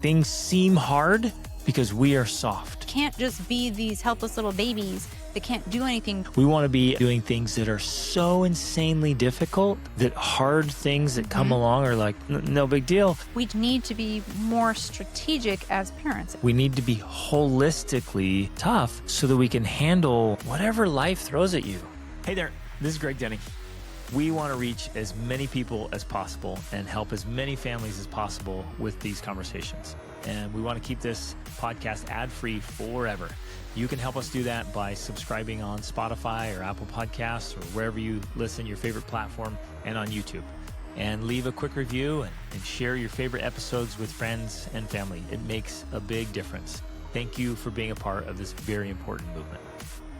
Things seem hard because we are soft. Can't just be these helpless little babies that can't do anything. We want to be doing things that are so insanely difficult that hard things that come along are like, no big deal. We need to be more strategic as parents. We need to be holistically tough so that we can handle whatever life throws at you. Hey there, this is Greg Denny. We want to reach as many people as possible and help as many families as possible with these conversations. And we want to keep this podcast ad-free forever. You can help us do that by subscribing on Spotify or Apple Podcasts or wherever you listen, your favorite platform, and on YouTube. And leave a quick review and share your favorite episodes with friends and family. It makes a big difference. Thank you for being a part of this very important movement.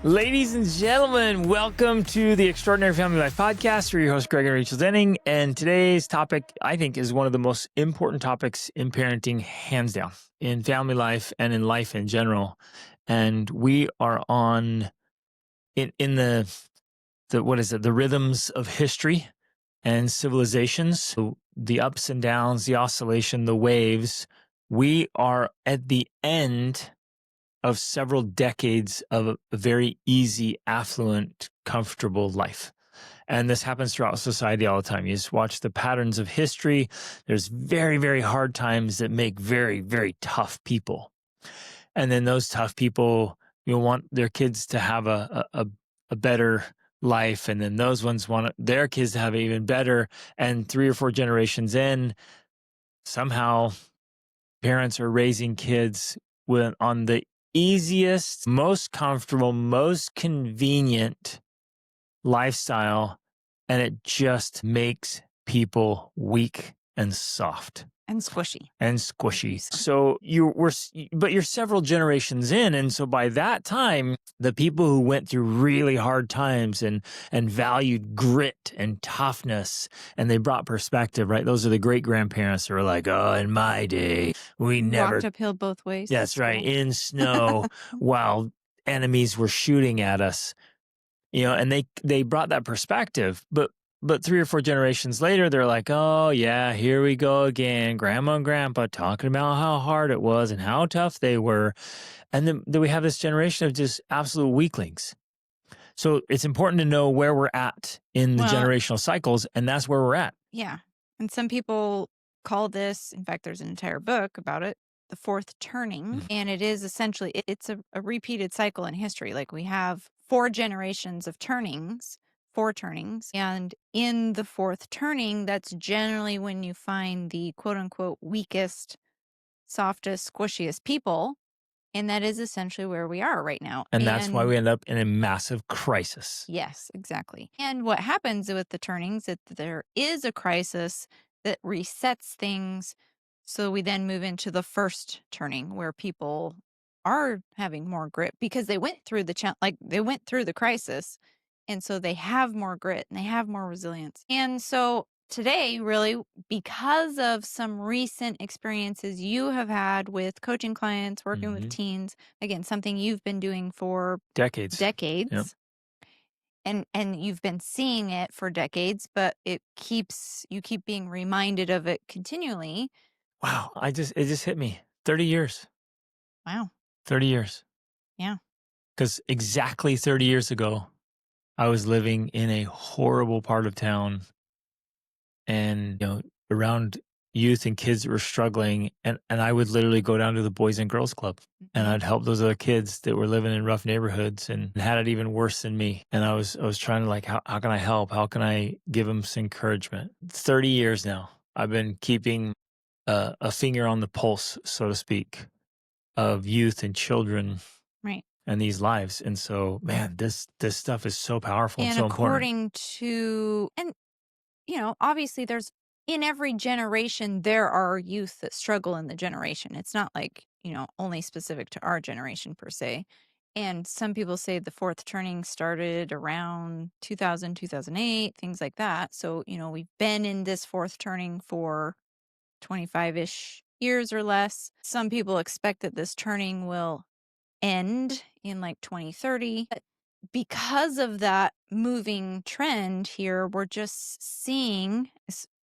Ladies and gentlemen, welcome to the Extraordinary Family Life Podcast. We're your hosts, Greg and Rachel Denning. And today's topic, I think, is one of the most important topics in parenting, hands down, in family life and in life in general. And we are on in the the rhythms of history and civilizations, so the ups and downs, the oscillation, the waves. We are at the end of several decades of a very easy, affluent, comfortable life. And this happens throughout society all the time. You just watch the patterns of history. There's very, very hard times that make very, very tough people. And then those tough people, want their kids to have a better life. And then those ones want their kids to have it even better. And 3 or 4 generations in, somehow parents are raising kids on the easiest, most comfortable, most convenient lifestyle, and it just makes people weak and soft. And squishy. So you're several generations in. And so by that time, the people who went through really hard times and valued grit and toughness, and they brought perspective, right? Those are the great grandparents who are like, oh, in my day, we never walked uphill both ways. That's right. In snow while enemies were shooting at us, and they brought that perspective, but 3 or 4 generations later, they're like, oh, yeah, here we go again. Grandma and grandpa talking about how hard it was and how tough they were. And then we have this generation of just absolute weaklings. So it's important to know where we're at in the generational cycles, and that's where we're at. Yeah. And some people call this, in fact, there's an entire book about it, the fourth turning. And it is essentially, it's a repeated cycle in history. Like we have 4 generations of turnings. 4 turnings. And in the 4th turning, that's generally when you find the quote unquote weakest, softest, squishiest people. And that is essentially where we are right now. And that's why we end up in a massive crisis. Yes, exactly. And what happens with the turnings is that there is a crisis that resets things. So we then move into the 1st turning where people are having more grit because they went through the crisis. And so they have more grit and they have more resilience. And so today, really, because of some recent experiences you have had with coaching clients, working with teens, again, something you've been doing for decades. Yep. And you've been seeing it for decades, but you keep being reminded of it continually. Wow. It just hit me. 30 years. Wow. 30 years. Yeah. Because exactly 30 years ago, I was living in a horrible part of town and, around youth and kids that were struggling. And I would literally go down to the Boys and Girls Club and I'd help those other kids that were living in rough neighborhoods and had it even worse than me. And I was trying to how can I help? How can I give them some encouragement? 30 years now, I've been keeping a finger on the pulse, so to speak, of youth and children. Right. And these lives. And so, man, this stuff is so powerful and so important. Obviously there's in every generation, there are youth that struggle in the generation. It's not like, only specific to our generation per se. And some people say the 4th turning started around 2000, 2008, things like that. So, we've been in this 4th turning for 25-ish years or less. Some people expect that this turning will end in like 2030. But because of that moving trend here, we're just seeing,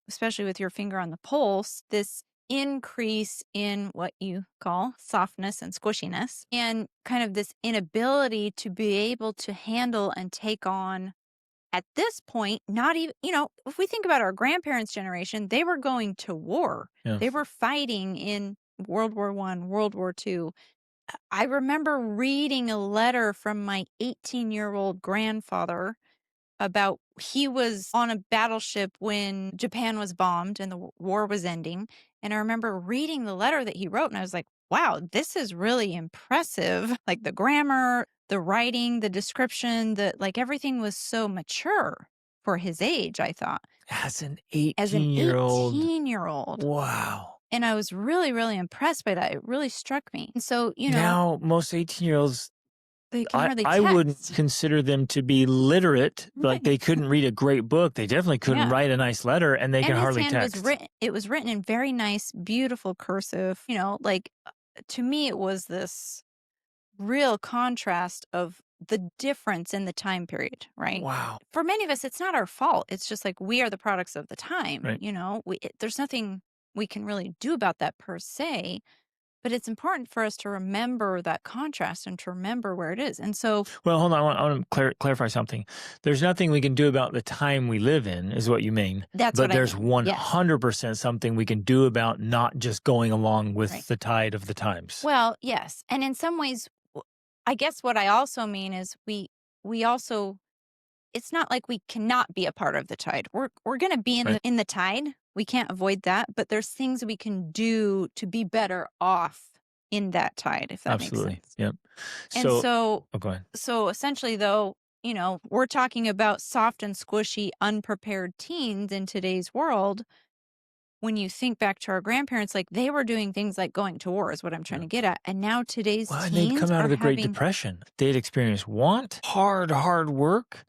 especially with your finger on the pulse, this increase in what you call softness and squishiness, and kind of this inability to be able to handle and take on at this point, not even, if we think about our grandparents' generation, they were going to war. Yeah. They were fighting in World War I, World War II. I remember reading a letter from my 18-year-old grandfather about he was on a battleship when Japan was bombed and the war was ending. And I remember reading the letter that he wrote, and I was like, wow, this is really impressive. Like the grammar, the writing, the description, like everything was so mature for his age, I thought. As an As an 18-year-old. 18-year-old. Wow. And I was really, really impressed by that. It really struck me. And so, Now, most 18-year-olds, they can hardly I wouldn't text. consider them to be literate. Like they couldn't read a great book. They definitely couldn't write a nice letter, and they can hardly text. It was written in very nice, beautiful cursive. To me, it was this real contrast of the difference in the time period, right? Wow. For many of us, it's not our fault. It's just like we are the products of the time. Right. There's nothing we can really do about that per se. But it's important for us to remember that contrast and to remember where it is. And so, well, hold on. I want to clarify something. There's nothing we can do about the time we live in, is what you mean. That's but what there's I mean. 100% something we can do about not just going along with the tide of the times. Well, yes. And in some ways, I guess what I also mean is we also, it's not like we cannot be a part of the tide. We're going to be in the tide. We can't avoid that, but there's things we can do to be better off in that tide, if that makes sense. Yep. And so go ahead. So essentially though, we're talking about soft and squishy, unprepared teens in today's world. When you think back to our grandparents, like they were doing things like going to war is what I'm trying to get at. And now today's teens and they'd come out of the Great having, Depression. They'd experienced want, hard work,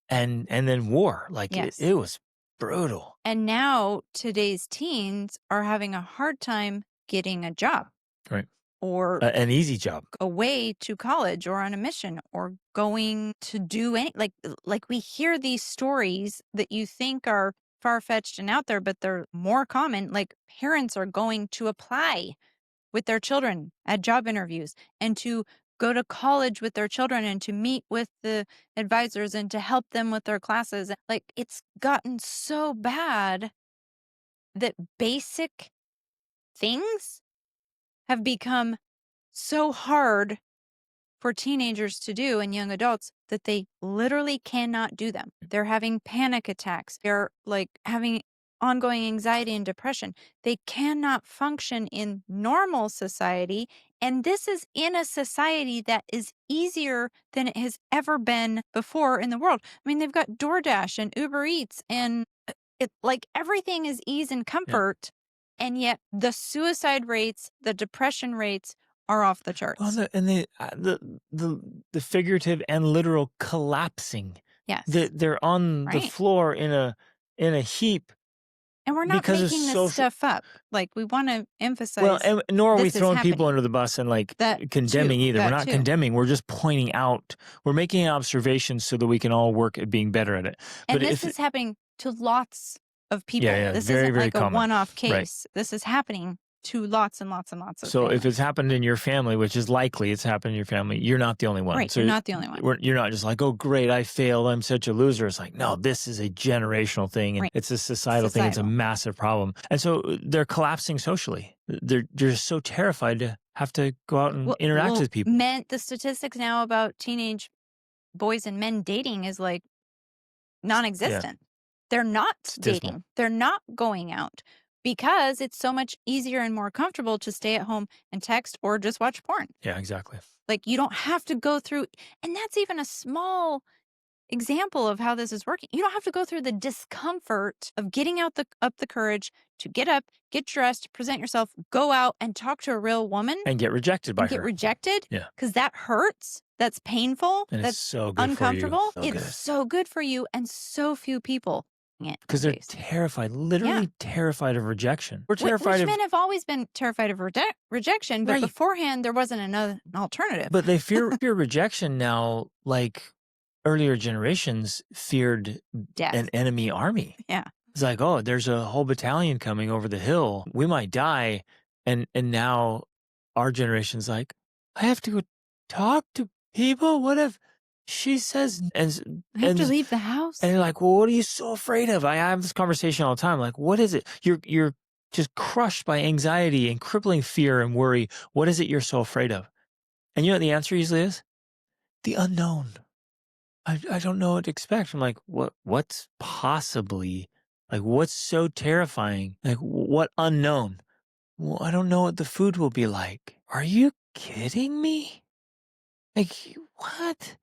and then war. Like it was brutal. And now today's teens are having a hard time getting a job. Right. Or an easy job. Away to college or on a mission or going to do any, like we hear these stories that you think are far-fetched and out there, but they're more common. Like parents are going to apply with their children at job interviews and to go to college with their children and to meet with the advisors and to help them with their classes. Like it's gotten so bad that basic things have become so hard for teenagers to do and young adults that they literally cannot do them. They're having panic attacks. They're like having ongoing anxiety and depression. They cannot function in normal society. And this is in a society that is easier than it has ever been before in the world. I mean, they've got DoorDash and Uber Eats and everything is ease and comfort. Yeah. And yet the suicide rates, the depression rates are off the charts. Well, the figurative and literal collapsing. Yes. They're on the floor in a heap. And we're not making this stuff up. Like we want to emphasize. Well, and nor are we throwing people under the bus and condemning either. We're not condemning. We're just pointing out. We're making observations so that we can all work at being better at it. And this is happening to lots of people. Yeah, this very, isn't very like common. A one-off case. Right. This is happening to lots and lots and lots of So families. if it's happened in your family, which is likely it's happened in your family, you're not the only one. Right, so you're not the only one. You're not just like, oh, great, I failed, I'm such a loser. It's like, no, this is a generational thing, and it's a societal thing. It's a massive problem. And so they're collapsing socially. They're just so terrified to have to go out and interact with people. The statistics now about teenage boys and men dating is like non-existent. Yeah. They're not dating. They're not going out. Because it's so much easier and more comfortable to stay at home and text or just watch porn. Yeah, exactly. Like you don't have to go through, and that's even a small example of how this is working. You don't have to go through the discomfort of getting up the courage to get up, get dressed, present yourself, go out and talk to a real woman. And get rejected by her. Get rejected. Yeah. Because that hurts. That's painful. And that's it's so good uncomfortable. For you. It's so good for you, and so few people. Because they're terrified, literally terrified of rejection. We're terrified Which men have always been terrified of rejection, but beforehand there wasn't an alternative. But they fear rejection now, like earlier generations feared an enemy army. Yeah. It's like, oh, there's a whole battalion coming over the hill. We might die. And now our generation's like, I have to go talk to people. What if she says, I have to leave the house. and you're like, well, what are you so afraid of? I have this conversation all the time. Like, what is it? You're just crushed by anxiety and crippling fear and worry. What is it you're so afraid of? And you know what the answer usually is? The unknown. I don't know what to expect. I'm like, what's possibly, like, what's so terrifying? Like, what unknown? Well, I don't know what the food will be like. Are you kidding me? Like, what?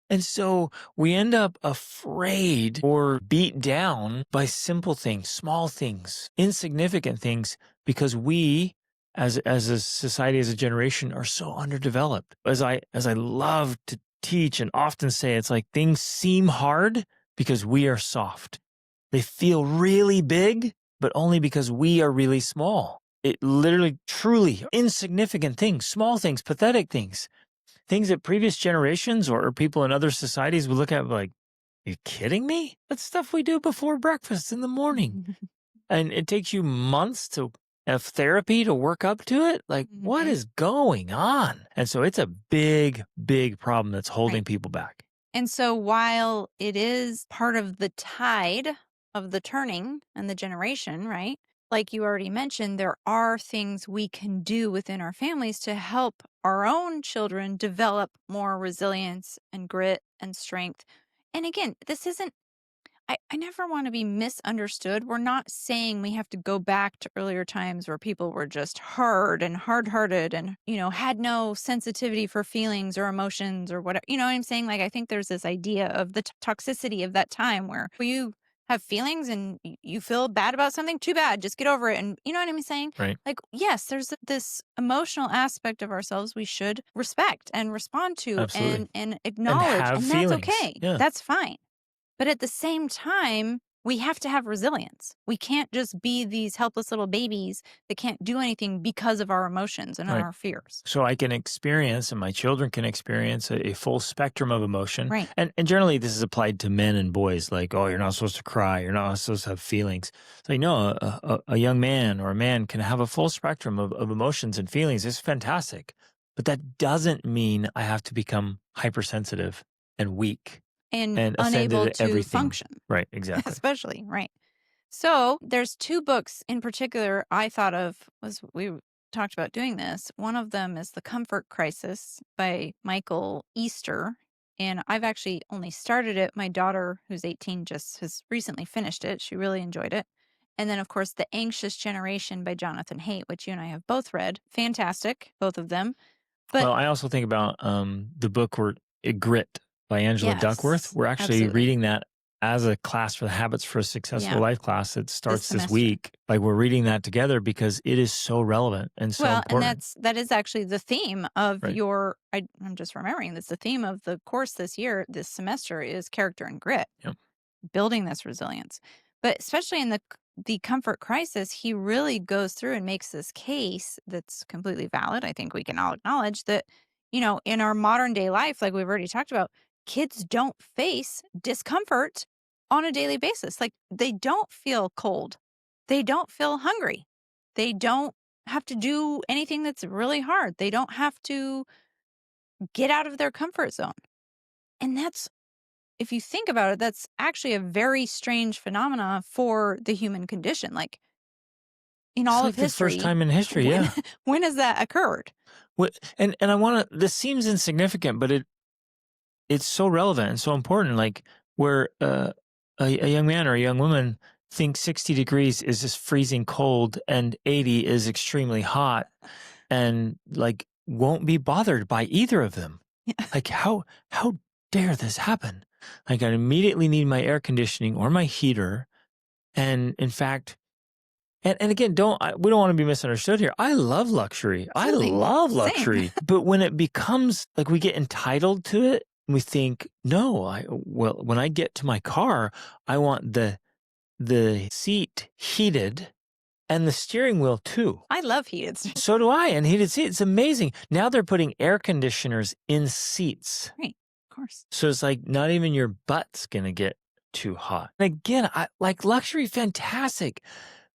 And so we end up afraid or beat down by simple things, small things, insignificant things, because we, as a society, as a generation, are so underdeveloped. As I love to teach and often say, it's like things seem hard because we are soft. They feel really big, but only because we are really small. It literally, truly insignificant things, small things, pathetic things. Things that previous generations or people in other societies would look at like, are you kidding me? That's stuff we do before breakfast in the morning. And it takes you months to have therapy to work up to it. Like, what is going on? And so it's a big, big problem that's holding people back. And so while it is part of the tide of the turning and the generation, right? Like you already mentioned, there are things we can do within our families to help our own children develop more resilience and grit and strength. And again, this isn't, I never want to be misunderstood. We're not saying we have to go back to earlier times where people were just hard and hard-hearted and, had no sensitivity for feelings or emotions or whatever. You know what I'm saying? Like, I think there's this idea of the toxicity of that time where you have feelings and you feel bad about something, too bad, just get over it. And you know what I'm saying? Right. Like, yes, there's this emotional aspect of ourselves we should respect and respond to. Absolutely. And acknowledge. have And feelings. that's okay. Yeah. That's fine. But at the same time, we have to have resilience. We can't just be these helpless little babies that can't do anything because of our emotions and our fears. So I can experience, and my children can experience a full spectrum of emotion. Right. And generally this is applied to men and boys, like, oh, you're not supposed to cry. You're not supposed to have feelings. It's like, no, a young man or a man can have a full spectrum of emotions and feelings. It's fantastic. But that doesn't mean I have to become hypersensitive and weak. And offended unable at to everything. function. Right, exactly. Especially, right. So there's two books in particular I thought of was we talked about doing this. One of them is The Comfort Crisis by Michael Easter. And I've actually only started it. My daughter, who's 18, just has recently finished it. She really enjoyed it. And then, of course, The Anxious Generation by Jonathan Haidt, which you and I have both read. Fantastic, both of them. But well, I also think about the book Grit by Angela Duckworth. We're actually reading that as a class for the Habits for a Successful Life class. It starts this week. Like, we're reading that together because it is so relevant and so important. And that is actually the theme of your, I'm just remembering this, the theme of the course this semester is character and grit, building this resilience. But especially in the comfort crisis, he really goes through and makes this case that's completely valid. I think we can all acknowledge that, in our modern day life, like we've already talked about, kids don't face discomfort on a daily basis. Like, they don't feel cold. They don't feel hungry. They don't have to do anything that's really hard. They don't have to get out of their comfort zone. And that's, if you think about it, that's actually a very strange phenomena for the human condition. Like, in all of history. The first time in history, when has that occurred? And I want to, this seems insignificant, but it's so relevant and so important. Like, where a young man or a young woman thinks 60 degrees is just freezing cold and 80 is extremely hot, and like won't be bothered by either of them. Like, how dare this happen? Like, I immediately need my air conditioning or my heater. And in fact, and again, we don't want to be misunderstood here. I love luxury. Absolutely. I love luxury. But when it becomes like we get entitled to it, we think, no, when I get to my car, I want the seat heated and the steering wheel too. I love heated seats. So do I. And heated seats, it's amazing. Now they're putting air conditioners in seats. Right, of course. So it's like not even your butt's going to get too hot. And again, I like luxury, fantastic.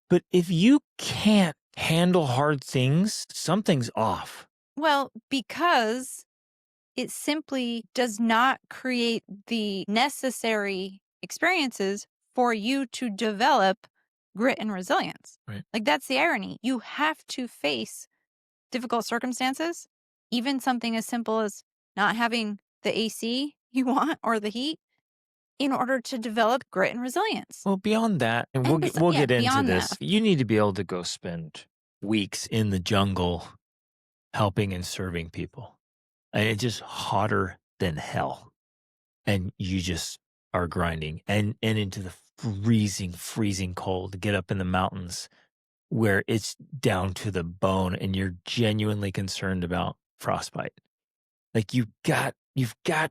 But if you can't handle hard things, something's off. Well, because it simply does not create the necessary experiences for you to develop grit and resilience. Right. Like, that's the irony. You have to face difficult circumstances, even something as simple as not having the AC you want or the heat, in order to develop grit and resilience. Well, beyond that, and And we'll yeah, get into beyond this. that. You need to be able to go spend weeks in the jungle helping and serving people. And it's just hotter than hell. And you just are grinding and into the freezing cold to get up in the mountains where it's down to the bone and you're genuinely concerned about frostbite. Like you've got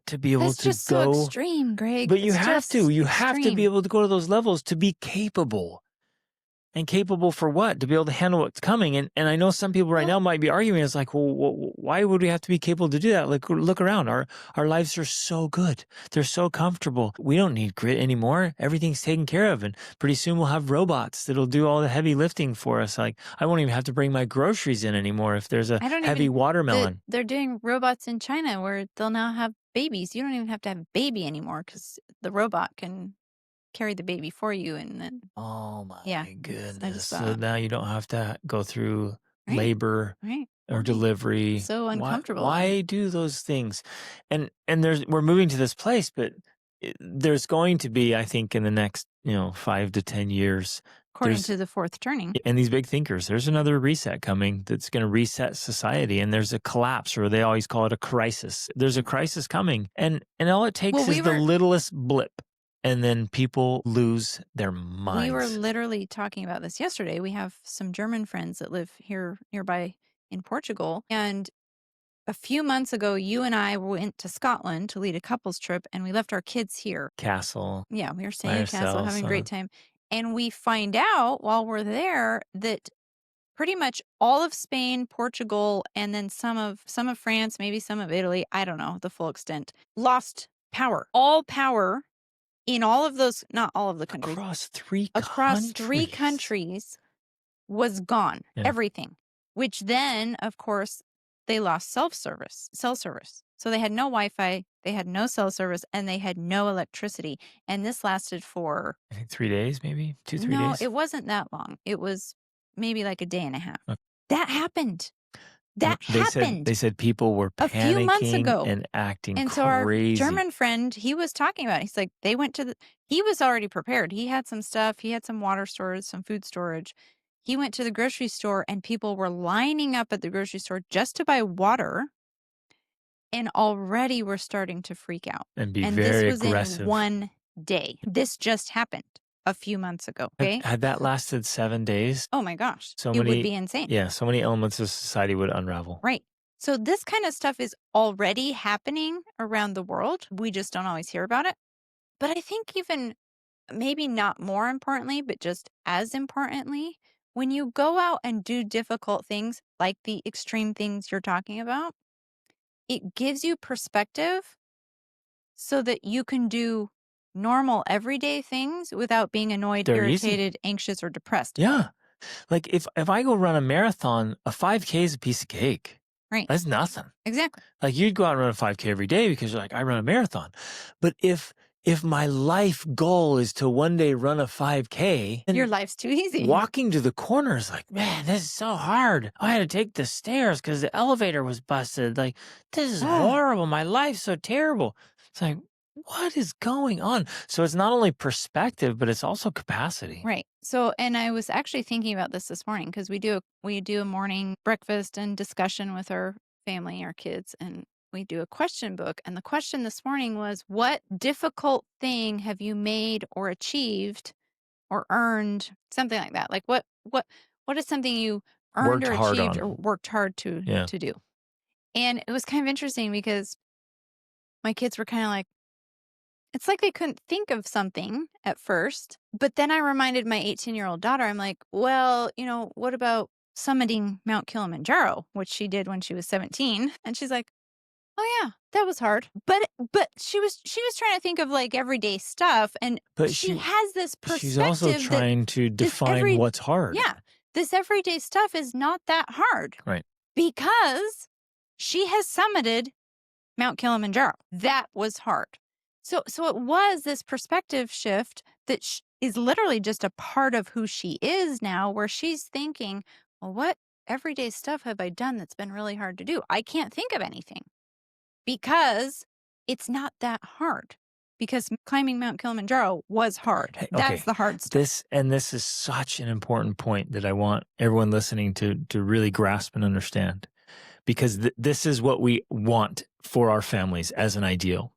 to be able That's to just so go, extreme, Greg. but you It's have just to be extreme. able to go to those levels to be capable. And capable for what? To be able to handle what's coming. And I know some people right now might be arguing, it's like, well, why would we have to be capable to do that? Like, look around. Our lives are so good. They're so comfortable. We don't need grit anymore. Everything's taken care of. And pretty soon we'll have robots that'll do all the heavy lifting for us. Like, I won't even have to bring my groceries in anymore if there's a heavy watermelon. They're doing robots in China where they'll now have babies. You don't even have to have a baby anymore because the robot can carry the baby for you. And then, Oh my yeah, I goodness. just So now you don't have to go through Right. labor right. or delivery. So uncomfortable. Why do those things? And we're moving to this place, but there's going to be, I think, in the next 5 to 10 years, According to the fourth turning. and these big thinkers, there's another reset coming that's going to reset society, and there's a collapse, or they always call it a crisis. There's a crisis coming, and all it takes is the littlest blip. And then people lose their minds. We were literally talking about this yesterday. We have some German friends that live here nearby in Portugal. And a few months ago, you and I went to Scotland to lead a couples trip, and we left our kids here. Castle. Yeah, we were staying at Castle, having a great time. And we find out while we're there that pretty much all of Spain, Portugal, and then some of France, maybe some of Italy, I don't know the full extent, lost power. All power in all of those, not all of the countries. Across three countries was gone. Yeah. Everything. Which then, of course, they lost cell service. So they had no Wi-Fi, they had no cell service, and they had no electricity. And this lasted for, I think 3 days, maybe 2-3 days. No, it wasn't that long. It was maybe like a day and a half. Okay. That happened. They said people were panicking a few months ago and acting and crazy. So our German friend, he was talking about it. He's like, he was already prepared. He had some stuff. He had some water storage, some food storage. He went to the grocery store and people were lining up at the grocery store just to buy water. And already we're starting to freak out. And be very aggressive. And this was in one day. This just happened a few months ago. Okay. Had that lasted 7 days? Oh my gosh. It would be insane. Yeah. So many elements of society would unravel. Right. So this kind of stuff is already happening around the world. We just don't always hear about it. But I think even maybe not more importantly, but just as importantly, when you go out and do difficult things like the extreme things you're talking about, it gives you perspective so that you can do normal everyday things without being annoyed, irritated, anxious, or depressed. Yeah. Like if I go run a marathon, a 5K is a piece of cake. Right. That's nothing. Exactly. Like you'd go out and run a 5K every day because you're like, I run a marathon. But if my life goal is to one day run a 5K, your life's too easy. Walking to the corner is like, man, this is so hard. I had to take the stairs because the elevator was busted. Like, this is horrible. My life's so terrible. It's like, what is going on? So it's not only perspective, but it's also capacity. Right. So, and I was actually thinking about this morning because we do a morning breakfast and discussion with our family, our kids, and we do a question book. And the question this morning was, what difficult thing have you made or achieved or earned? Something like that. Like what is something you earned or achieved or worked hard to do? And it was kind of interesting because my kids were kind of like, it's like they couldn't think of something at first. But then I reminded my 18-year-old daughter, I'm like, well, what about summiting Mount Kilimanjaro, which she did when she was 17? And she's like, Oh yeah, that was hard. But she was trying to think of like everyday stuff, and But she has this she's also perspective that trying to this define what's hard. yeah, this everyday stuff is not that hard Right. because she has summited Mount Kilimanjaro. That was hard. So it was this perspective shift that is literally just a part of who she is now, where she's thinking, well, what everyday stuff have I done that's been really hard to do? I can't think of anything because it's not that hard. Because climbing Mount Kilimanjaro was hard. Hey, That's okay. the hard stuff. This is such an important point that I want everyone listening to really grasp and understand, because this is what we want for our families as an ideal.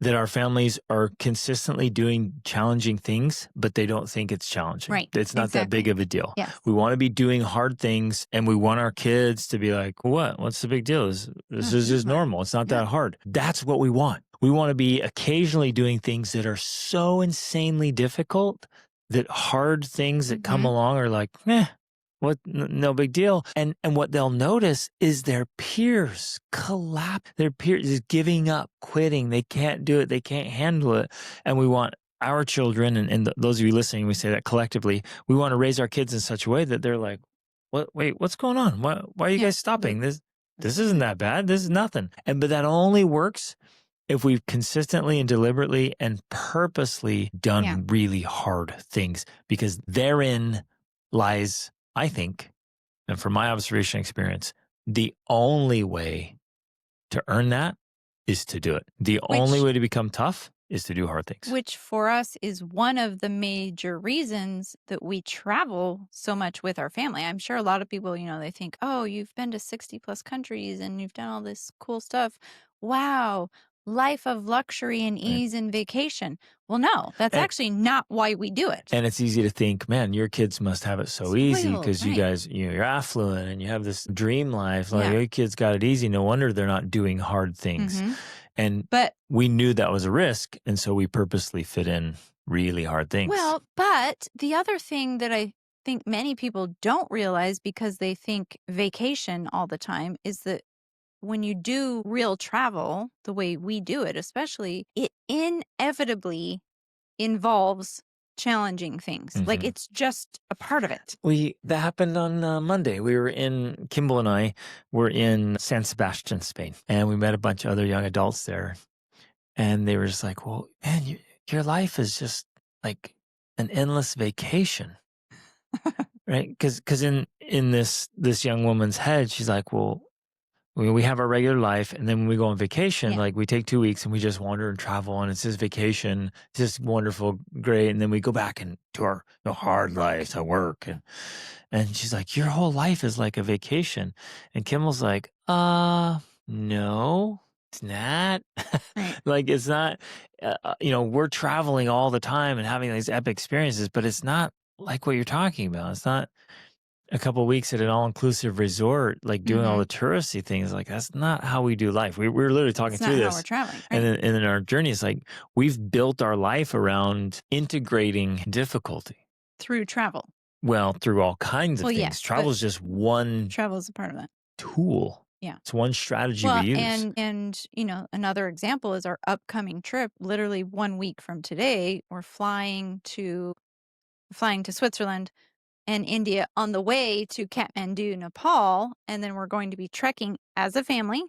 That our families are consistently doing challenging things, but they don't think it's challenging. Right. It's not that big of a deal. Yes. We want to be doing hard things, and we want our kids to be like, what? What's the big deal? This is just normal. It's not that hard. That's what we want. We want to be occasionally doing things that are so insanely difficult that hard things that come along are like, what? No big deal. And what they'll notice is their peers collapse. Their peers is giving up, quitting. They can't do it. They can't handle it. And we want our children, and those of you listening, we say that collectively, we want to raise our kids in such a way that they're like, what? Wait, what's going on? Why are you guys stopping? This isn't that bad. This is nothing. But that only works if we've consistently and deliberately and purposely done really hard things, because therein lies, I think, and from my observation experience, the only way to earn that is to do it. The only way to become tough is to do hard things. Which for us is one of the major reasons that we travel so much with our family. I'm sure a lot of people, they think, oh, you've been to 60 plus countries and you've done all this cool stuff. Wow. Life of luxury and ease and vacation. Well, no, that's actually not why we do it. And it's easy to think, man, your kids must have it so easy because you guys, you're affluent and you have this dream life. Like your kids got it easy. No wonder they're not doing hard things. But we knew that was a risk. And so we purposely fit in really hard things. Well, but the other thing that I think many people don't realize, because they think vacation all the time, is that when you do real travel, the way we do it, especially, it inevitably involves challenging things. Like it's just a part of it. That happened on Monday. Kimball and I were in San Sebastian, Spain, and we met a bunch of other young adults there. And they were just like, well, man, your life is just like an endless vacation. Right? Because in this young woman's head, she's like, well, we have our regular life, and then when we go on vacation, like we take 2 weeks and we just wander and travel, and it's just vacation. It's just wonderful, great. And then we go back into our hard life to work. And she's like, your whole life is like a vacation. And Kimmel's like, no, it's not. Like, it's not, we're traveling all the time and having these epic experiences, but it's not like what you're talking about. It's not a couple of weeks at an all-inclusive resort, like doing all the touristy things. Like, that's not how we do life. We were literally talking through this. How we're traveling. Right? And in our journey, it's like we've built our life around integrating difficulty. Through travel. Well, through all kinds of things. Yes, travel is just one. Travel is a part of that. Tool. Yeah. It's one strategy we use. And another example is our upcoming trip. Literally 1 week from today, we're flying to Switzerland and India on the way to Kathmandu, Nepal. And then we're going to be trekking as a family,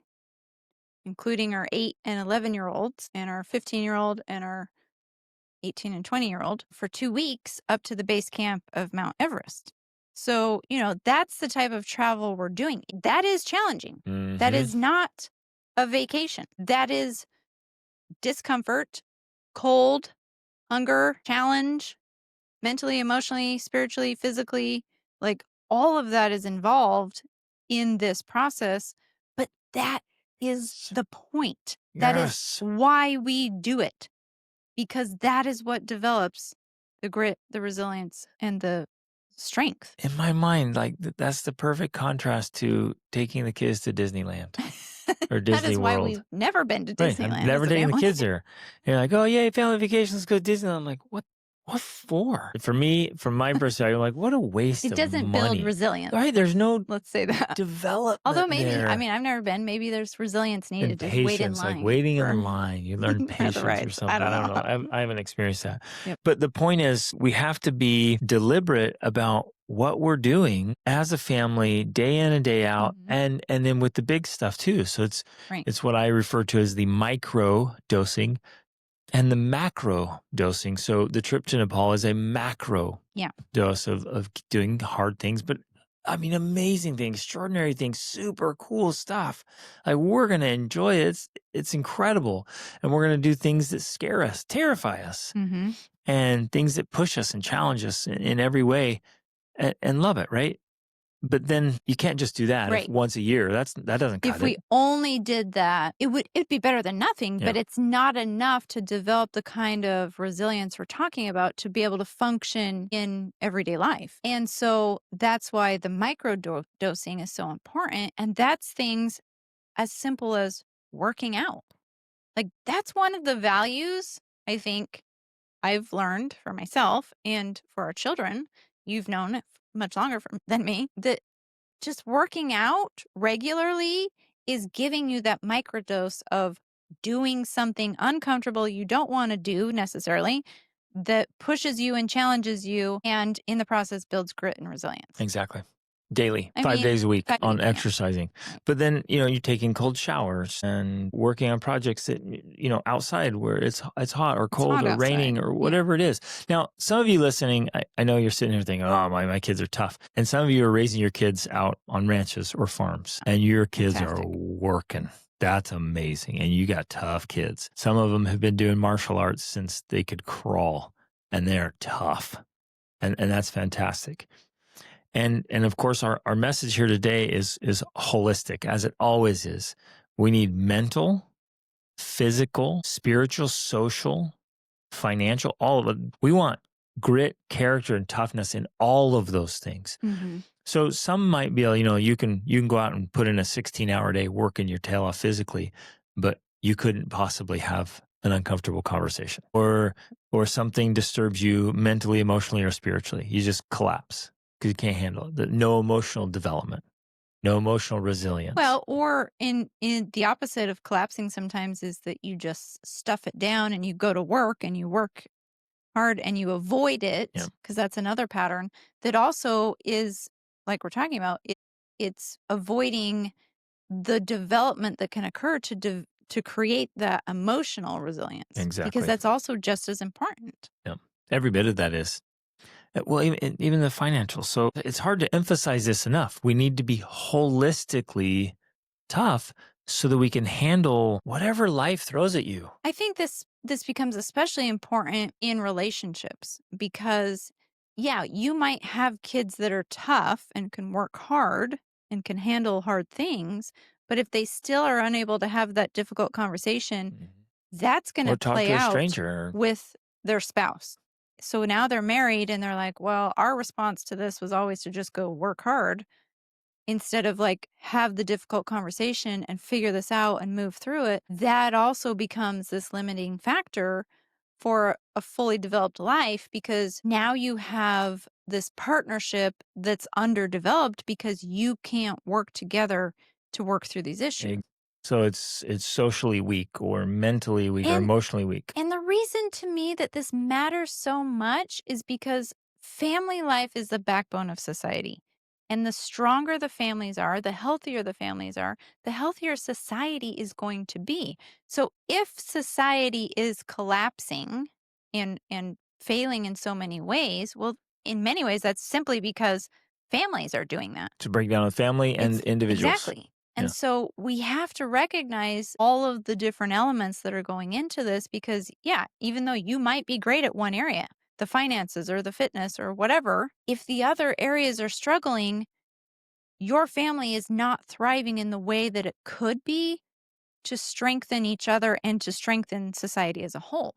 including our 8 and 11-year-olds and our 15-year-old and our 18 and 20-year-old, for 2 weeks up to the base camp of Mount Everest. So, that's the type of travel we're doing. That is challenging. That is not a vacation. That is discomfort, cold, hunger, challenge, mentally, emotionally, spiritually, physically. Like, all of that is involved in this process. But that is the point. That is why we do it. Because that is what develops the grit, the resilience, and the strength. In my mind, like that's the perfect contrast to taking the kids to Disneyland or Disney That is World. why we've never been to Disneyland. Right. I've never taken the kids there. You're like, oh, yay, family vacation, let's go to Disneyland. I'm like, what What for? For me, from my perspective, I'm like, what a waste It of doesn't build money. resilience. Right? There's no Let's say that. Although development maybe, I there. mean, I've never been. Maybe there's resilience And needed. Just wait in patience, like line waiting for in line. You learn for the patience or rides. I something. don't I don't know. know. I haven't experienced that. Yep. But the point is, we have to be deliberate about what we're doing as a family, day in and day out, Mhm. and then with the big stuff too. So Right. it's what I refer to as the micro dosing and the macro dosing. So the trip to Nepal is a macro Yeah. dose of doing hard things, but I mean, amazing things, extraordinary things, super cool stuff. Like we're going to enjoy it. It's incredible. And we're going to do things that scare us, terrify us, Mm-hmm. and things that push us and challenge us in every way and love it. Right. But then you can't just do that if Right. once a year. That doesn't cut If we it. only did that, it'd be better than nothing, but Yeah. it's not enough to develop the kind of resilience we're talking about to be able to function in everyday life. And so that's why the dosing is so important. And that's things as simple as working out. Like that's one of the values I think I've learned for myself and for our children. You've known it much longer than me that just working out regularly is giving you that microdose of doing something uncomfortable you don't want to do necessarily that pushes you and challenges you and in the process builds grit and resilience. Exactly. Daily, I 5 mean, days a week 5 on week, yeah. exercising. Right. But then, you're taking cold showers and working on projects that, outside where it's hot or It's cold hot or outside. raining or Yeah. whatever it is. Now, some of you listening, I know you're sitting here thinking, oh, my kids are tough. And some of you are raising your kids out on ranches or farms and your kids are Fantastic. working. That's amazing. And you got tough kids. Some of them have been doing martial arts since they could crawl and they're tough. And that's fantastic. And of course, our message here today is holistic, as it always is. We need mental, physical, spiritual, social, financial, all of it. We want grit, character, and toughness in all of those things. Mm-hmm. So some might be, you can go out and put in a 16-hour day working your tail off physically, but you couldn't possibly have an uncomfortable conversation or something disturbs you mentally, emotionally, or spiritually. You just collapse because you can't handle it. No emotional development, no emotional resilience. Well, or in the opposite of collapsing sometimes is that you just stuff it down and you go to work and you work hard and you avoid it Yeah. because that's another pattern that also is like we're talking about it's avoiding the development that can occur to create that emotional resilience because Exactly. that's also just as important. Yeah. Every bit of that is. Well, even the financial. So it's hard to emphasize this enough. We need to be holistically tough so that we can handle whatever life throws at you. I think this becomes especially important in relationships because yeah, you might have kids that are tough and can work hard and can handle hard things, but if they still are unable to have that difficult conversation, Mhm. that's going Or to talk play to a out stranger. with their spouse. So now they're married and they're like, "Well, our response to this was always to just go work hard." Instead of like have the difficult conversation and figure this out and move through it, that also becomes this limiting factor for a fully developed life because now you have this partnership that's underdeveloped because you can't work together to work through these issues. So it's socially weak or mentally weak or And emotionally weak. and the reason to me that this matters so much is because family life is the backbone of society. And the stronger the families are, the healthier the families are, the healthier society is going to be. So if society is collapsing and failing in so many ways, well, in many ways, that's simply because families are doing that. To break down a family and It's individuals. exactly. And Yeah. so we have to recognize all of the different elements that are going into this because, yeah, even though you might be great at one area, the finances or the fitness or whatever, if the other areas are struggling, your family is not thriving in the way that it could be to strengthen each other and to strengthen society as a whole.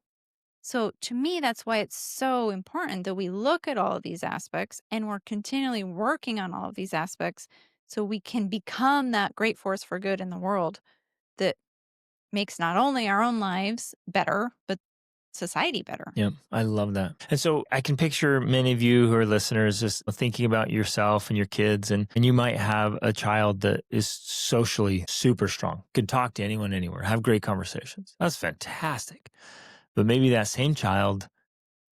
So to me, that's why it's so important that we look at all of these aspects and we're continually working on all of these aspects so we can become that great force for good in the world that makes not only our own lives better, but society better. Yeah, I love that. And so I can picture many of you who are listeners just thinking about yourself and your kids, and you might have a child that is socially super strong, can talk to anyone, anywhere, have great conversations. That's fantastic. But maybe that same child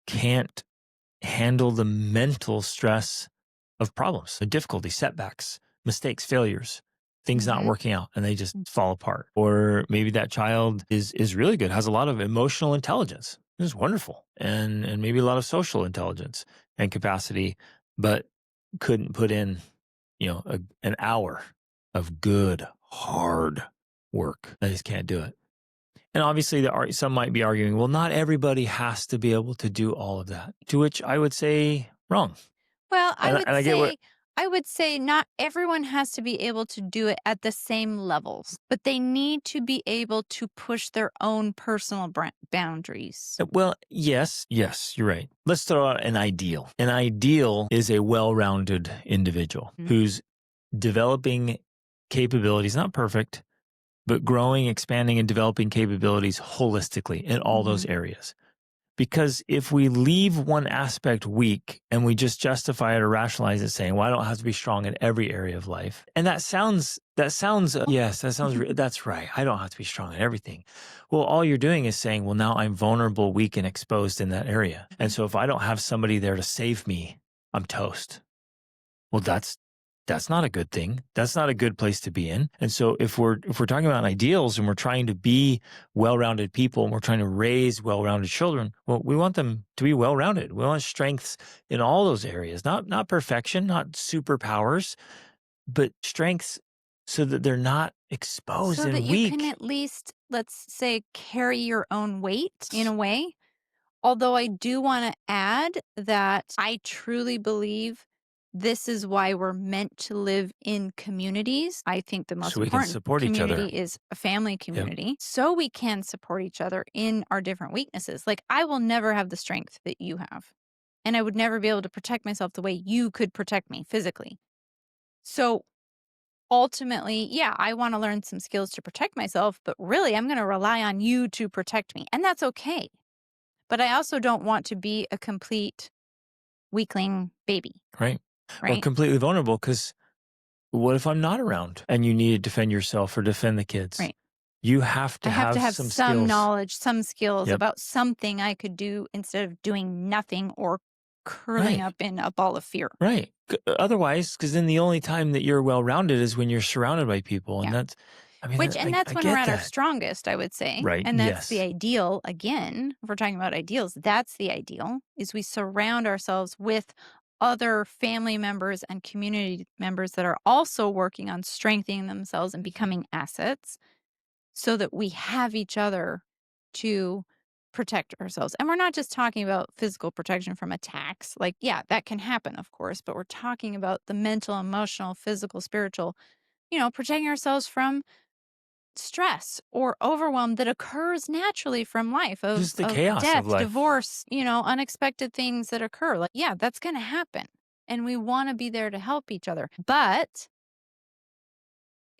can't handle the mental stress of problems, the difficulty, setbacks, mistakes, failures, things not Mm-hmm. working out, and they just fall apart. Or maybe that child is really good, has a lot of emotional intelligence. It's wonderful. And maybe a lot of social intelligence and capacity, but couldn't put in, an hour of good, hard work. They just can't do it. And obviously, some might be arguing, well, not everybody has to be able to do all of that. To which I would say, wrong. Well, And I get what, I would say not everyone has to be able to do it at the same levels, but they need to be able to push their own personal boundaries. well, yes, you're right. Let's throw out an ideal. An ideal is a well-rounded individual Mhm. who's developing capabilities, not perfect, but growing, expanding, and developing capabilities holistically in all those areas. Because if we leave one aspect weak and we just justify it or rationalize it saying, well, I don't have to be strong in every area of life. And that's right. I don't have to be strong in everything. Well, all you're doing is saying, well, now I'm vulnerable, weak, and exposed in that area. And so if I don't have somebody there to save me, I'm toast. Well, that's not a good thing. That's not a good place to be in. And so if we're talking about ideals and we're trying to be well-rounded people and we're trying to raise well-rounded children, well, we want them to be well-rounded. We want strengths in all those areas, not perfection, not superpowers, but strengths so that they're not exposed So that and you can weak. at least, let's say, carry your own weight in a way. Although I do want to add that I truly believe this is why we're meant to live in communities. I think the most So we can important support each community other. is a family Yep. community, so we can support each other in our different weaknesses. Like, I will never have the strength that you have, and I would never be able to protect myself the way you could protect me physically. So ultimately, yeah, I want to learn some skills to protect myself, but really, I'm going to rely on you to protect me, and that's okay. But I also don't want to be a complete weakling baby, Right. Or right? completely vulnerable, because what if I'm not around and you need to defend yourself or defend the kids? Right. You have I to have to have have some some skills. knowledge, some skills Yep. about something I could do instead of doing nothing or curling Right. up in a ball of fear. Right. Otherwise, because then the only time that you're well-rounded is when you're surrounded by people. And Yeah. And that's I when we're get at our that. strongest, I would say. Right. And that's the Yes. ideal. Again, if we're talking about ideals, that's the ideal is we surround ourselves with other family members and community members that are also working on strengthening themselves and becoming assets so that we have each other to protect ourselves. And we're not just talking about physical protection from attacks. Like, yeah, that can happen, of course, but we're talking about the mental, emotional, physical, spiritual, protecting ourselves from stress or overwhelm that occurs naturally from life of, Just the of chaos of death, life. divorce, unexpected things that occur. Like, yeah, that's going to happen. And we want to be there to help each other. But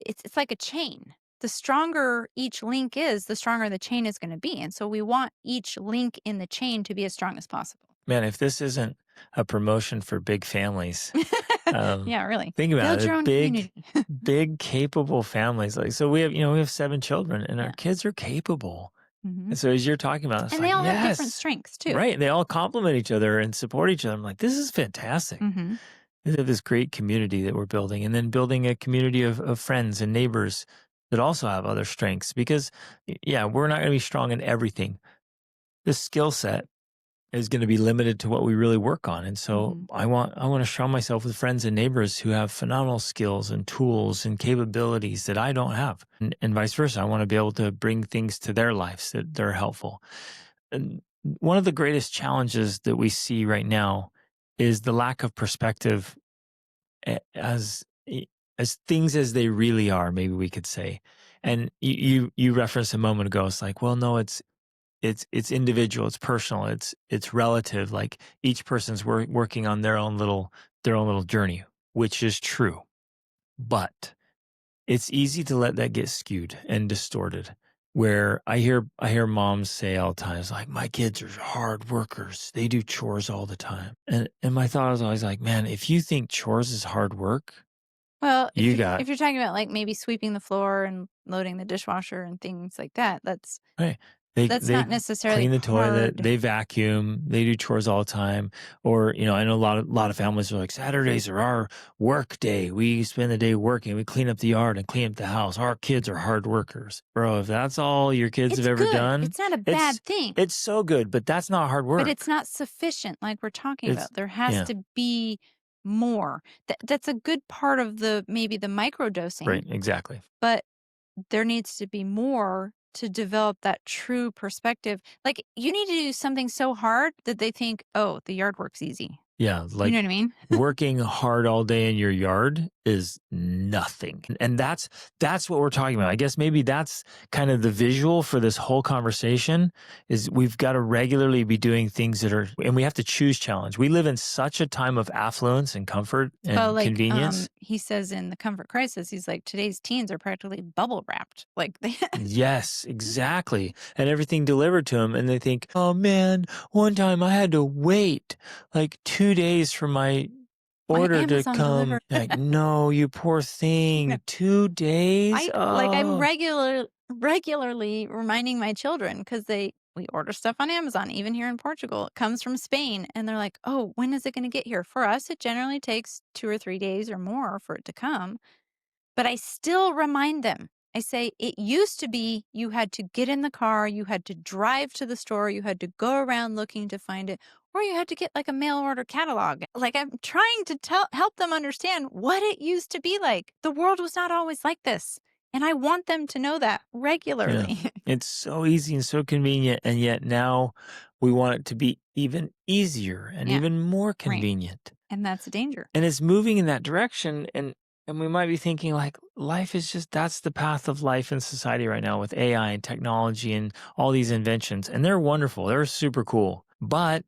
it's like a chain. The stronger each link is, the stronger the chain is going to be. And so we want each link in the chain to be as strong as possible. Man, if this isn't a promotion for big families, Yeah, really. think about Build it. your own Big, community. big, capable families. Like, so we have 7 children and our Yeah. kids are capable. Hmm. And so as you're talking about, it's And they like, all have different yes, strengths too. right. They all complement each other and support each other. I'm like, this is fantastic. Hmm. We have this great community that we're building, and then building a community of friends and neighbors that also have other strengths. Because, yeah, we're not going to be strong in everything. The skill set is going to be limited to what we really work on. And so Hmm. I want to surround myself with friends and neighbors who have phenomenal skills and tools and capabilities that I don't have, and vice versa. I want to be able to bring things to their lives that are helpful. And one of the greatest challenges that we see right now is the lack of perspective as things as they really are, maybe we could say. And you referenced a moment ago, it's like, well, no, it's individual, it's personal, it's relative. Like each person's working on their own little journey, which is true. But it's easy to let that get skewed and distorted where I hear moms say all the time, it's like, my kids are hard workers. They do chores all the time. And my thought was always like, man, if you think chores is hard work, Well, you got if you're talking about like maybe sweeping the floor and loading the dishwasher and things like that, right. They that's they not necessarily clean the toilet, hard. they vacuum, they do chores all the time. Or, I know a lot of families are like, Saturdays are our work day. We spend the day working. We clean up the yard and clean up the house. Our kids are hard workers. Bro, if that's all your kids have It's ever good. done, It's not a it's bad thing, it's so good, but that's not hard but it's work. not sufficient like we're talking It's about. There has yeah, to be more. That's a good part of the maybe the right, microdosing, exactly. but there needs to be more to develop that true perspective. Like you need to do something so hard that they think, "Oh, the yard work's easy." Yeah, You like know what I mean? working hard all day in your yard is nothing. And that's what we're talking about. I guess maybe that's kind of the visual for this whole conversation is we've got to regularly be doing things that are and we have to choose challenge. We live in such a time of affluence and comfort Well, and like convenience. he says in the Comfort Crisis, he's like, today's teens are practically bubble wrapped. Like they Yes, exactly. And everything delivered to them and they think, "Oh man, one time I had to wait like 2 days for my my order to Amazon come." delivered. Like, "No, you poor No, thing. 2 days? I'm Oh." regularly reminding my children because we order stuff on Amazon, even here in Portugal. It comes from Spain, and they're like, "Oh, when is it going to get here?" For us, it generally takes 2 or 3 days or more for it to come. But I still remind them. I say, it used to be you had to get in the car, you had to drive to the store, you had to go around looking to find it, or you had to get like a mail order catalog. Like I'm trying to help them understand what it used to be like. The world was not always like this. And I want them to know that Yeah. regularly. It's so easy and so convenient, and yet now we want it to be even easier and Yeah, even more right. convenient. And that's a danger. And it's moving in that direction, and we might be thinking like life is just that's the path of life in society right now with AI and technology and all these inventions, and they're wonderful, they're super cool. But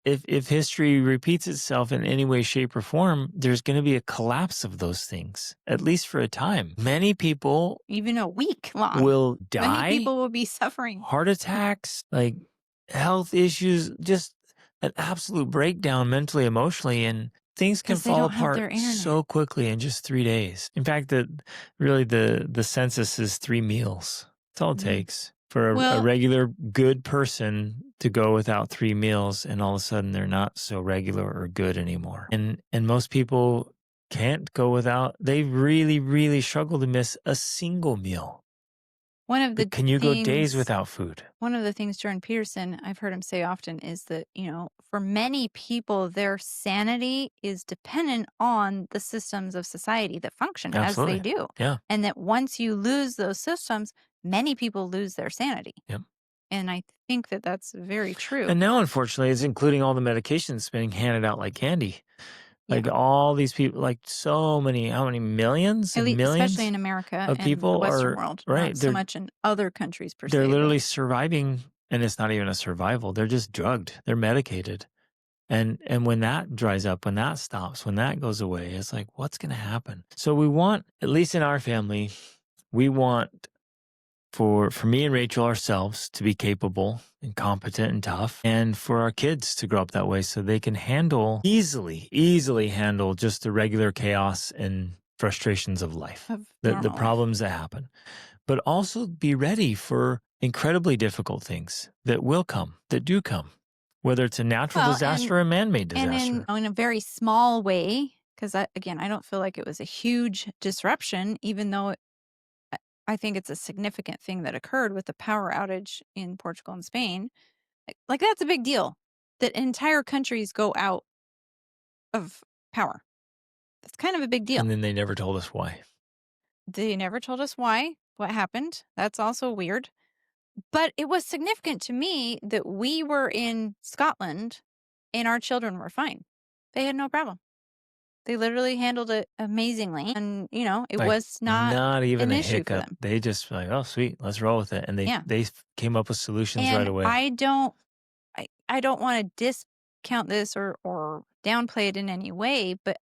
if history repeats itself in any way, shape, or form, there's going to be a collapse of those things, at least for a time. Many people Even a week long. will Many die, people will be suffering heart attacks, like health issues, just an absolute breakdown mentally, emotionally, and things can because they fall don't have apart their internet. so quickly in just 3 days. In fact, the census is 3 meals. That's all it Mm. takes for a Well, regular good person to go without 3 meals, and all of a sudden they're not so regular or good anymore. And most people can't go without. They really, really struggle to miss a single meal. one of But the can you go days things without food? One of the things Jordan Peterson, I've heard him say often, is that, for many people, their sanity is dependent on the systems of society that function as they Absolutely. do. Yeah. And that once you lose those systems, many people lose their sanity. Yep. And I think that that's very true. And now, unfortunately, it's including all the medications being handed out like candy. Yeah. Like all these people, like so many, how many millions At and least, especially millions in America of and the people Western are world, not right. so much in other countries per They're se, but literally surviving, and it's not even a survival. They're just drugged. They're medicated. And when that dries up, when that stops, when that goes away, it's like, what's going to happen? So we want, at least in our family, we want for me and Rachel ourselves to be capable and competent and tough, and for our kids to grow up that way so they can easily handle just the regular chaos and frustrations of life, of the normal life. problems that happen, but also be ready for incredibly difficult things that will come, that do come, whether it's a natural Well, disaster or a man-made and disaster. in a very small way, because I don't feel like it was a huge disruption, even though I I think it's a significant thing that occurred with the power outage in Portugal and Spain. Like that's a big deal that entire countries go out of power. That's kind of a big deal. And then they never told us why. They never told us why, what happened. That's also weird. But it was significant to me that we were in Scotland and our children were fine. They had no problem. They literally handled it amazingly. And, it Like, was not not even an a issue for hiccup. them. They just like, "Oh, sweet, let's roll with it." And Yeah. they came up with solutions right And away. I don't want to discount this or downplay it in any way, but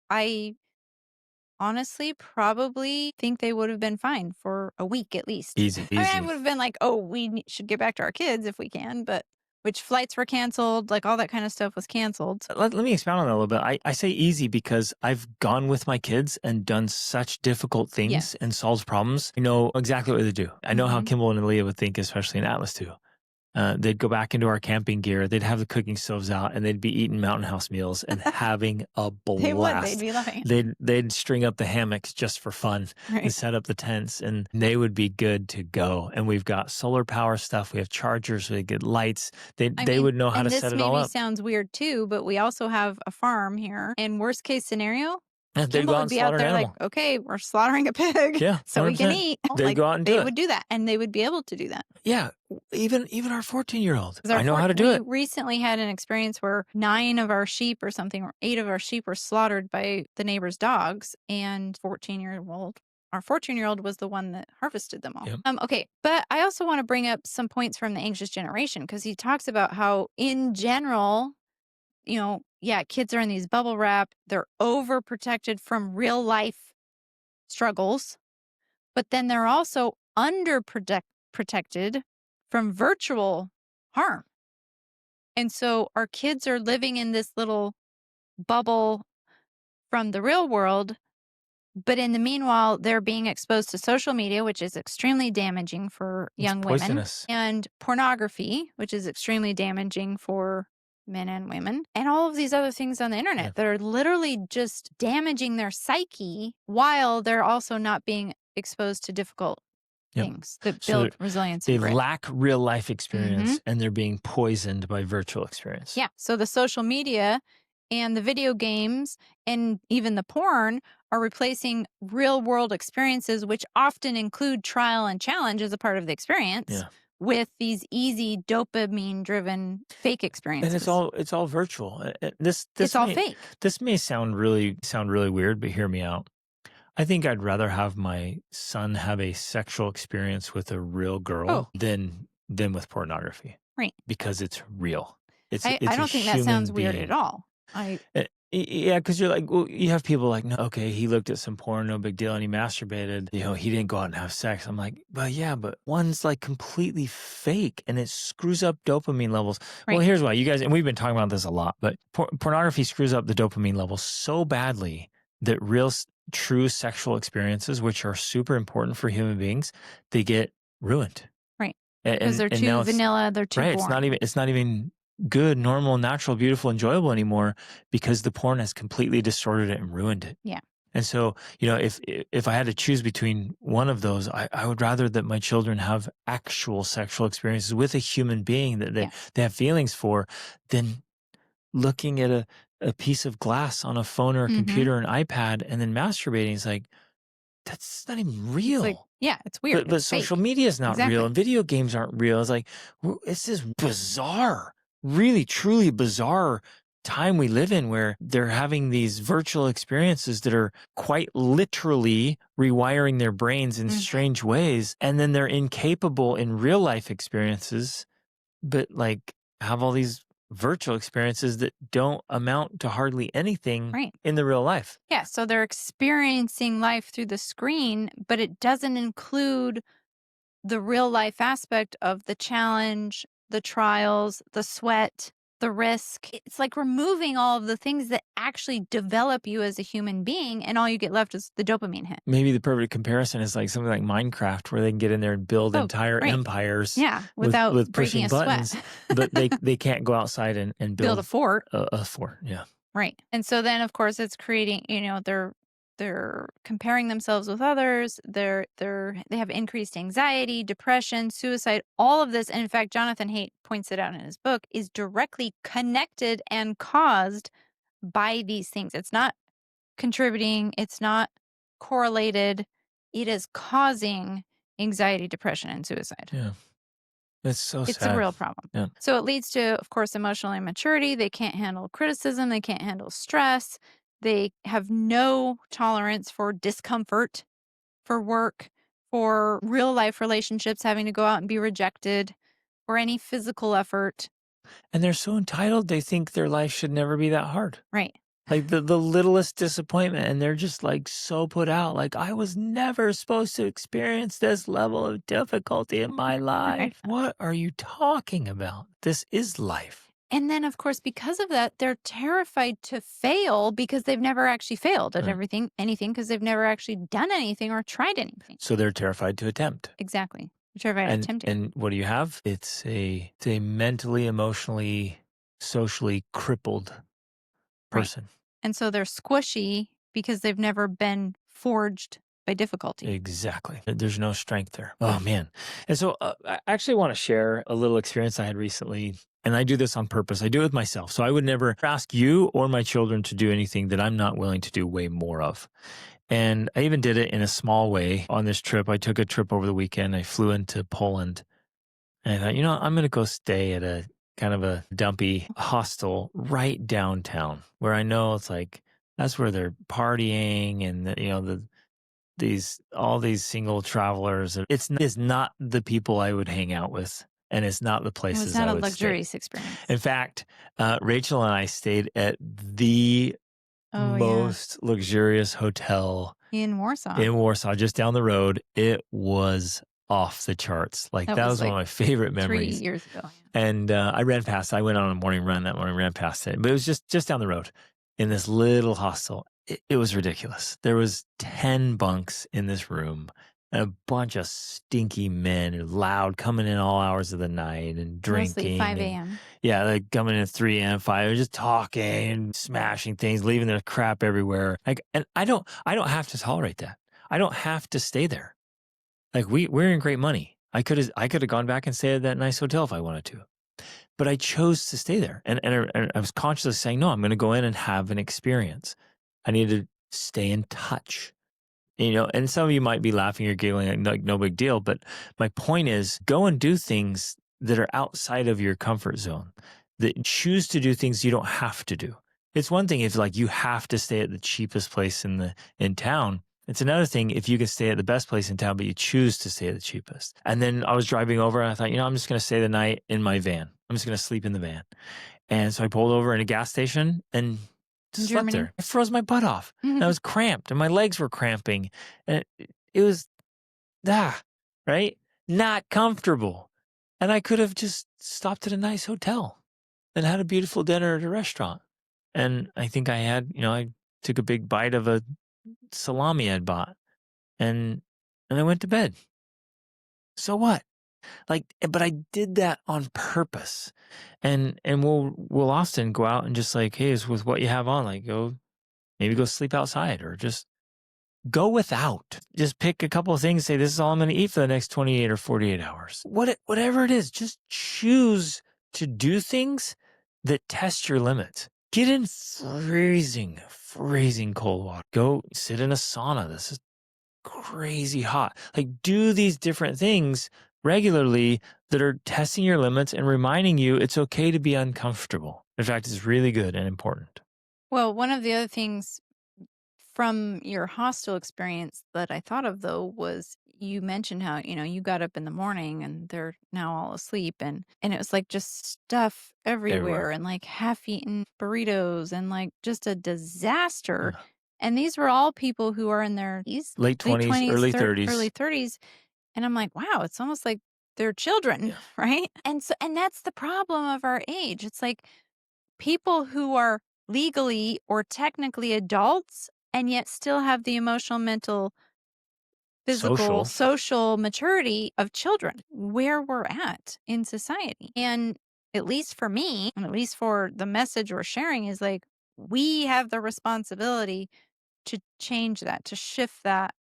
honestly probably think they would have been fine for a week at least. Easy, I mean, I easy. would have been like, oh, should get back to our kids if we can, but which flights were canceled, like all that kind of stuff was canceled. Let me expound on that a little bit. I say easy because I've gone with my kids and done such difficult things and Yes. solved problems. I know exactly what they do. I know how Hmm. Kimball and Aaliyah would think, especially in Atlas too. They'd go back into our camping gear. They'd have the cooking stoves out, and they'd be eating Mountain House meals and having a They would. They'd blast. be loving it. They'd string up the hammocks just for fun and Right. set up the tents, and they would be good to go. And we've got solar power stuff. We have chargers. We get lights. I They mean, would know how to and set this it all maybe up. sounds weird too, but we also have a farm here. And worst case scenario, And they'd go Kimball out would and be out slaughter an there like, animal. okay, we're slaughtering a pig Yeah, so we can 100%. eat. They'd Like go out and they do it. would do that, and they would be able to do that. Yeah, even our 14-year-old. 'Cause I know how to do we it. recently had an experience where 9 of our sheep or something, or 8 of our sheep were slaughtered by the neighbor's dogs, and our 14-year-old was the one that harvested them all. Yep. Okay, but I also want to bring up some points from the anxious generation because he talks about how in general, yeah, kids are in these bubble wrap, they're overprotected from real life struggles, but then they're also protected from virtual harm. And so our kids are living in this little bubble from the real world. But in the meanwhile, they're being exposed to social media, which is extremely damaging for It's young women, poisonous. and pornography, which is extremely damaging for men and women, and all of these other things on the internet Yeah. that are literally just damaging their psyche while they're also not being exposed to difficult Yep. things that So build resilience they and grit. lack real life experience Mhm. and they're being poisoned by virtual experience. Yeah. So the social media and the video games and even the porn are replacing real world experiences, which often include trial and challenge as a part of the experience, Yeah. with these easy dopamine driven fake experiences. And it's all virtual. This It's all may fake. this may sound really weird, but hear me out. I think I'd rather have my son have a sexual experience with a real girl Oh. than with pornography. Right. Because it's real. It's I a don't think that human sounds weird being. at all. Yeah, because you're like, well, you have people like, no, okay, he looked at some porn, no big deal, and he masturbated. He didn't go out and have sex. I'm like, well, yeah, but one's like completely fake, and it screws up dopamine levels. Well, Right. here's why, you guys, and we've been talking about this a lot, but pornography screws up the dopamine levels so badly that true sexual experiences, which are super important for human beings, they get ruined. Right. And Because they're and too now vanilla, they're too right, boring. it's not even good, normal, natural, beautiful, enjoyable anymore because the porn has completely distorted it and ruined it. Yeah. And so, if I had to choose between one of those, I would rather that my children have actual sexual experiences with a human being that they have feelings for than looking at a piece of glass on a phone or a Mhm. computer or an iPad and then masturbating. It's like, that's not even real. It's like, yeah, it's weird. But It's social fake. media is not Exactly. real, and video games aren't real. It's like, it's this bizarre, really, truly bizarre time we live in where they're having these virtual experiences that are quite literally rewiring their brains in Mhm. strange ways. And then they're incapable in real life experiences, but like have all these virtual experiences that don't amount to hardly anything Right. in the real life. Yeah, so they're experiencing life through the screen, but it doesn't include the real life aspect of the challenge, the trials, the sweat, the risk. It's like removing all of the things that actually develop you as a human being, and all you get left is the dopamine hit. Maybe the perfect comparison is like something like Minecraft, where they can get in there and build entire right. empires Yeah, without with breaking pushing a sweat. buttons, but they can't go outside and Build a fort. a fort. Yeah. Right. And so then of course it's creating, they're comparing themselves with others. They have increased anxiety, depression, suicide, all of this. And in fact, Jonathan Haidt points it out in his book, is directly connected and caused by these things. It's not contributing, it's not correlated. It is causing anxiety, depression, and suicide. Yeah. It's so It's sad. a real problem. Yeah. So it leads to, of course, emotional immaturity. They can't handle criticism. They can't handle stress. They have no tolerance for discomfort, for work, for real life relationships, having to go out and be rejected, or any physical effort. And they're so entitled, they think their life should never be that hard. Right. Like the littlest disappointment, and they're just like so put out. Like, I was never supposed to experience this level of difficulty in my Right. life. What are you talking about? This is life. And then, of course, because of that, they're terrified to fail because they've never actually failed at Right. anything, because they've never actually done anything or tried anything. So they're terrified to attempt. Exactly. They're terrified of attempting. And what do you have? It's a mentally, emotionally, socially crippled Right. person. And so they're squishy because they've never been forged by difficulty. Exactly. There's no strength there. Oh, man. And so I actually want to share a little experience I had recently. And I do this on purpose. I do it with myself. So I would never ask you or my children to do anything that I'm not willing to do way more of. And I even did it in a small way on this trip. I took a trip over the weekend. I flew into Poland. And I thought, I'm going to go stay at a kind of a dumpy hostel right downtown where I know it's like, that's where they're partying and, all these single travelers. It's not the people I would hang out with, and it's not the It places was not I a would stay. luxurious experience. In fact, Rachel and I stayed at the Oh, yeah. most luxurious hotel In Warsaw. just down the road. It was off the charts. Like, That that was was one of my favorite 3 memories. years ago. And I ran past. I went on a morning run that morning, ran past it, but it was just down the road in this little hostel. It was ridiculous. There was 10 bunks in this room, and a bunch of stinky men, and loud, coming in all hours of the night and drinking. Mostly 5 and- a.m. Yeah, like coming in at 3 a.m., 5, just talking and smashing things, leaving their crap everywhere. Like, and I don't have to tolerate that. I don't have to stay there. Like, we're in great money. I could have gone back and stayed at that nice hotel if I wanted to, but I chose to stay there. And I was consciously saying, no, I'm going to go in and have an experience. I need to stay in touch. And some of you might be laughing or giggling, like no big deal. But my point is, go and do things that are outside of your comfort zone, that choose to do things you don't have to do. It's one thing if like you have to stay at the cheapest place in town. It's another thing if you can stay at the best place in town, but you choose to stay at the cheapest. And then I was driving over and I thought, I'm just going to stay the night in my van. I'm just going to sleep in the van. And so I pulled over in a gas station and just slept there. I froze my butt off. And I was cramped and my legs were cramping. And it was, right? Not comfortable. And I could have just stopped at a nice hotel and had a beautiful dinner at a restaurant. And I think I took a big bite of a salami I'd bought and I went to bed. So what? But I did that on purpose. And we'll often go out and just like, hey, it's with what you have on, like maybe go sleep outside or just go without. Just pick a couple of things, say, this is all I'm going to eat for the next 28 or 48 hours. Whatever it is, just choose to do things that test your limits. Get in freezing cold water. Go sit in a sauna. This is crazy hot. Like, do these different things regularly that are testing your limits and reminding you it's okay to be uncomfortable. In fact, it's really good and important. Well, one of the other things from your hostel experience that I thought of, though, was you mentioned how, you got up in the morning and they're now all asleep and it was like just stuff everywhere and like half-eaten burritos and like just a disaster. And these were all people who are in their late 20s, early 30s. Early 30s. And I'm like, wow, it's almost like they're children, right? And that's the problem of our age. It's like people who are legally or technically adults and yet still have the emotional, mental, physical, social maturity of children, where we're at in society. And at least for me, and at least for the message we're sharing, is like, we have the responsibility to change that, to shift that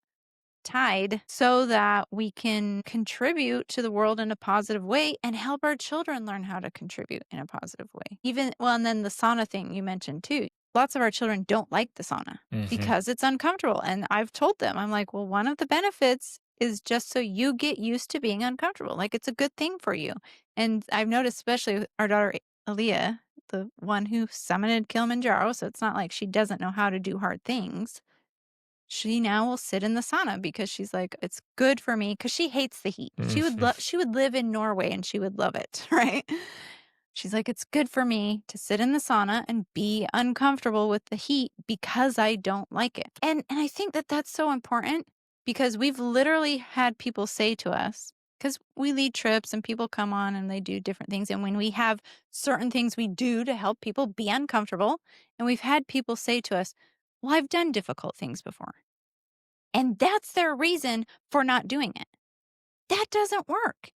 tide so that we can contribute to the world in a positive way and help our children learn how to contribute in a positive way. And then the sauna thing you mentioned too. Lots of our children don't like the sauna because it's uncomfortable. And I've told them, I'm like, well, one of the benefits is just so you get used to being uncomfortable. Like, it's a good thing for you. And I've noticed, especially with our daughter, Aaliyah, the one who summited Kilimanjaro. So it's not like she doesn't know how to do hard things. She now will sit in the sauna because she's like, it's good for me, because she hates the heat. She would live in Norway and she would love it, right? She's like, it's good for me to sit in the sauna and be uncomfortable with the heat because I don't like it. And I think that that's so important because we've literally had people say to us, because we lead trips and people come on and they do different things. And when we have certain things we do to help people be uncomfortable, and we've had people say to us, well, I've done difficult things before. And that's their reason for not doing it. That doesn't work.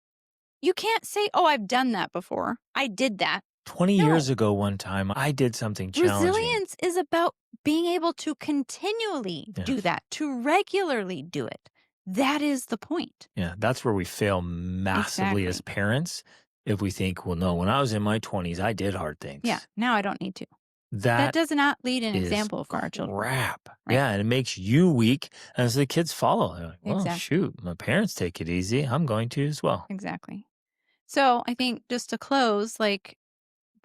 You can't say, oh, I've done that before. I did that. 20 No. years ago, one time, I did something challenging. Resilience is about being able to continually do that, to regularly do it. That is the point. Yeah, that's where we fail massively as parents. If we think, well, no, when I was in my 20s, I did hard things. Yeah, now I don't need to. That does not lead an is example for our children. crap. Right. Yeah, and it makes you weak. And so the kids follow. They're like, well, Exactly. shoot, my parents take it easy. I'm going to as well. Exactly. So I think just to close, like,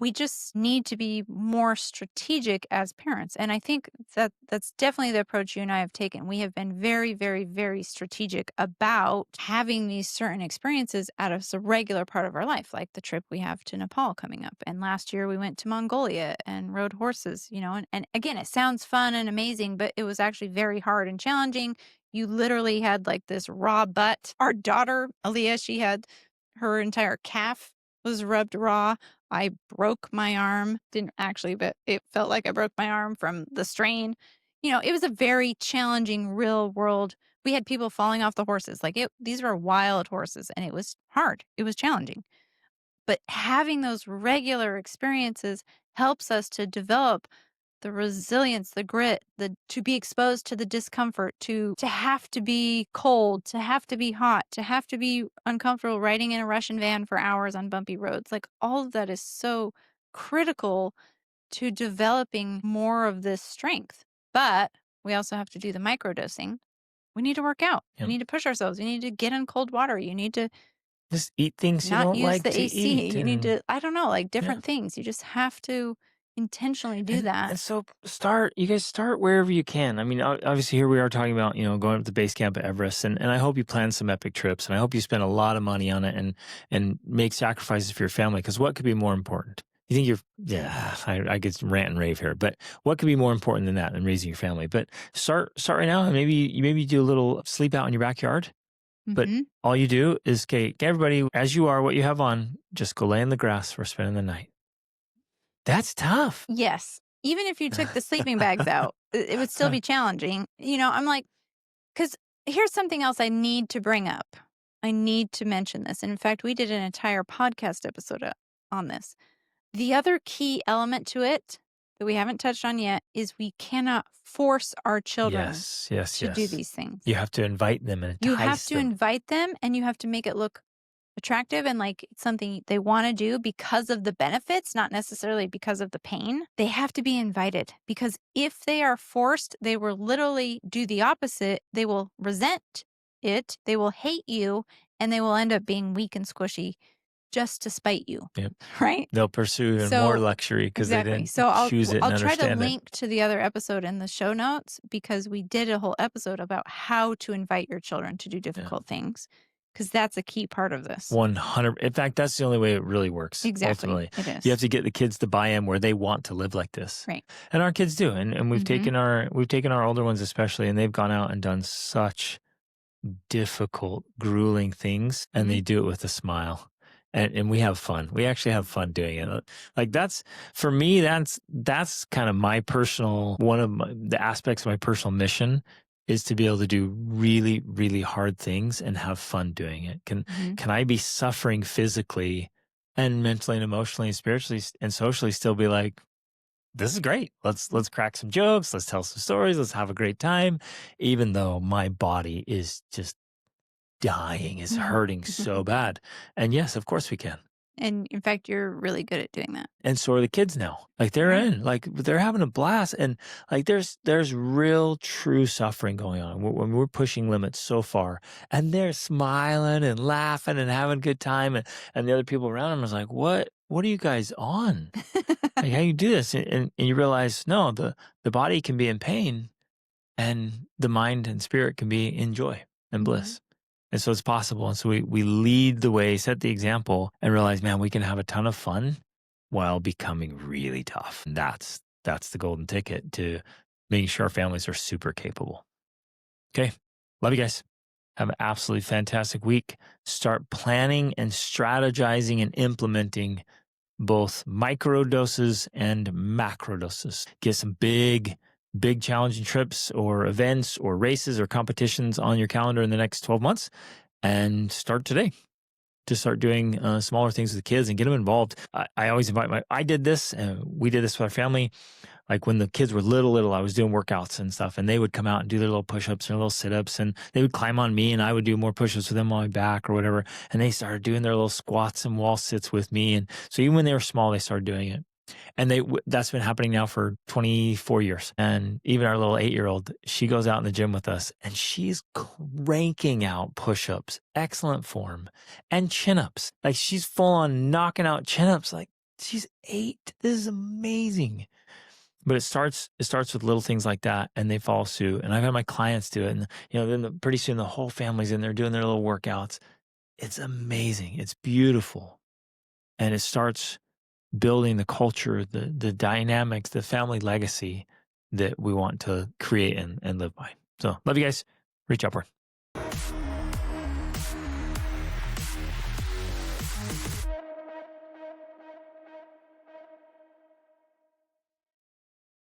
we just need to be more strategic as parents. And I think that that's definitely the approach you and I have taken. We have been very, very, very strategic about having these certain experiences as a regular part of our life, like the trip we have to Nepal coming up. And last year we went to Mongolia and rode horses, and again, it sounds fun and amazing, but it was actually very hard and challenging. You literally had like this raw butt. Our daughter, Aaliyah, she had her entire calf was rubbed raw. I broke my arm. Didn't actually, but it felt like I broke my arm from the strain. It was a very challenging real world. We had people falling off the horses. These were wild horses and it was hard. It was challenging. But having those regular experiences helps us to develop the resilience, the grit, to be exposed to the discomfort, to have to be cold, to have to be hot, to have to be uncomfortable riding in a Russian van for hours on bumpy roads. Like, all of that is so critical to developing more of this strength. But we also have to do the microdosing. We need to work out. Yep. We need to push ourselves. You need to get in cold water. You need to just eat things you not don't use like the to AC. eat. You need to, I don't know, like different things. You just have to intentionally do that. And so you guys start wherever you can. I mean, obviously here we are talking about, going up to base camp at Everest, and I hope you plan some epic trips, and I hope you spend a lot of money on it and make sacrifices for your family, because what could be more important? You think I get some rant and rave here, but what could be more important than that, than raising your family? But start right now, and maybe you do a little sleep out in your backyard. But all you do is, okay, everybody, as you are, what you have on, just go lay in the grass for spending the night. That's tough. Yes. Even if you took the sleeping bags out, it would still be challenging. I'm like, because here's something else I need to bring up. I need to mention this. And in fact, we did an entire podcast episode on this. The other key element to it that we haven't touched on yet is we cannot force our children to do these things. You have to invite them and entice You have to them. invite them, and you have to make it look attractive and like it's something they want to do because of the benefits, not necessarily because of the pain. They have to be invited, because if they are forced, they will literally do the opposite. They will resent it, they will hate you, and they will end up being weak and squishy just to spite you. Yep. Right? They'll pursue even more luxury because they didn't choose it and I'll try to understand it. link to the other episode in the show notes, because we did a whole episode about how to invite your children to do difficult things, because that's a key part of this. 100. In fact, that's the only way it really works. Exactly. Ultimately, it is. you have to get the kids to buy in where they want to live like this. Right. And our kids do. And we've taken our older ones especially, and they've gone out and done such difficult, grueling things, and they do it with a smile. And we have fun. We actually have fun doing it. Like, that's, for me, that's kind of my personal, one of the aspects of my personal mission is to be able to do really, really hard things and have fun doing it. Can I be suffering physically and mentally and emotionally and spiritually and socially still be like, this is great. Let's crack some jokes. Let's tell some stories. Let's have a great time. Even though my body is just dying, is hurting so bad. And yes, of course we can. And in fact, you're really good at doing that. And so are the kids now. Like, they're in, like, they're having a blast. And like, there's real true suffering going on when we're pushing limits so far, and they're smiling and laughing and having a good time. And the other people around them is like, what are you guys on? Like, how you do this? And you realize, no, the body can be in pain and the mind and spirit can be in joy and bliss. And so it's possible. And so we lead the way, set the example, and realize, man, we can have a ton of fun while becoming really tough. And that's the golden ticket to making sure our families are super capable. Okay. Love you guys. Have an absolutely fantastic week. Start planning and strategizing and implementing both micro doses and macro doses. Get some big challenging trips or events or races or competitions on your calendar in the next 12 months and start today to start doing smaller things with the kids and get them involved. I always invite I did this, and we did this with our family. Like when the kids were little, I was doing workouts and stuff, and they would come out and do their little push-ups and little sit-ups, and they would climb on me, and I would do more push-ups with them on my back or whatever. And they started doing their little squats and wall sits with me. And so even when they were small, they started doing it. And that's been happening now for 24 years. And even our little 8-year-old, she goes out in the gym with us and she's cranking out push-ups, excellent form, and chin-ups. Like she's full on knocking out chin-ups. Like she's 8. This is amazing. But it starts with little things like that, and they follow suit. And I've had my clients do it, and then pretty soon the whole family's in there doing their little workouts. It's amazing. It's beautiful, and it starts building the culture, the dynamics, the family legacy that we want to create and live by. So love you guys. Reach upward.